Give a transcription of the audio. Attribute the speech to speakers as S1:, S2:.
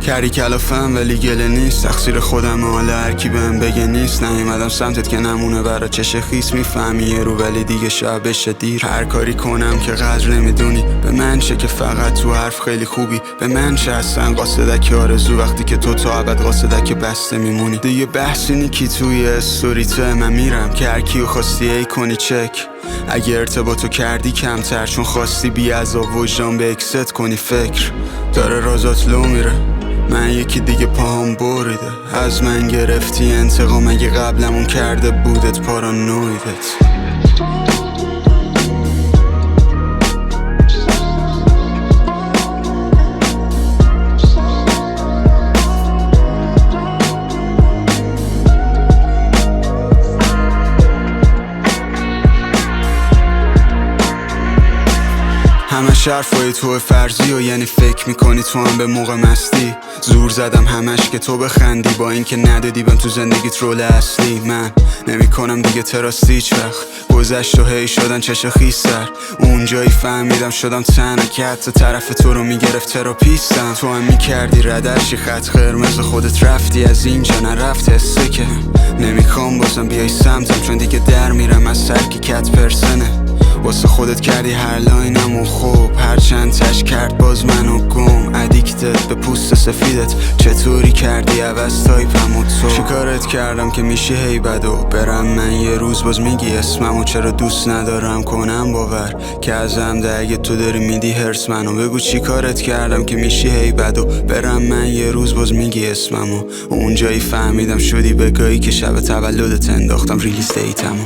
S1: کردی کلافم ولی گله نیست، تقصیر خودم حالا هرکی بهم بگه نیست. نیومدم سمتت که نمونه برا چش خیس، میفهمی یه رو ولی دیگه شاید بشه دیر. هر کاری کنم که قدر نمیدونی، به من چه که فقط تو حرف خیلی خوبی، به من چه اصلا قاصدک آرزو وقتی که تو تا ابد قاصدک بسته میمونی. دیگه بحثی نی کی توی استوری تو من میرم که هر کیو خواستی ای کنی چک. اگه ارتباطو کردی کمتر چون خواستی بی عذاب وجدان به اکست کنی، فکر داره رازات لو میره. من یکی دیگه پاهم بریده، از من گرفتی انتقام اگه قبلمون کرده بودت پارانویدت. همش حرفای تو فرضی و یعنی فکر میکنی تو هم به موقع مستی. زور زدم همش که تو بخندی با اینکه ندادی بهم تو زندگیت رول اصلی. من نمیکنم دیگه تراستی هیچ وقت، گذشت و هی شدن چش خیستر. اونجایی فهمیدم شدم تنها که حتی طرف تو رو میگرفت تراپیستم. تو هم میکردی ردرشی خط قرمز خودت رفتی از اینجا نرفت حسه که نمیخوام بازم بیای سمتم، چون دیگه در میرم از سرکی کت پرسنه. واسه خودت کردی هر لاینم و خوب، هر چند تش کرد باز منو گم. ادیکتت به پوست سفیدت، چطوری کردی عوض تایپم و تو. چیکارت کردم که میشه هی بدو برم من یه روز باز میگی اسممو. چرا دوست ندارم کنم باور که ازم ده اگه تو داری میدی هرس منو. بگو چیکارت کردم که میشه هی بدو برم من یه روز باز میگی اسممو. اونجایی فهمیدم شدی بگایی که شب تولدت انداختم ریلیز دیتمو.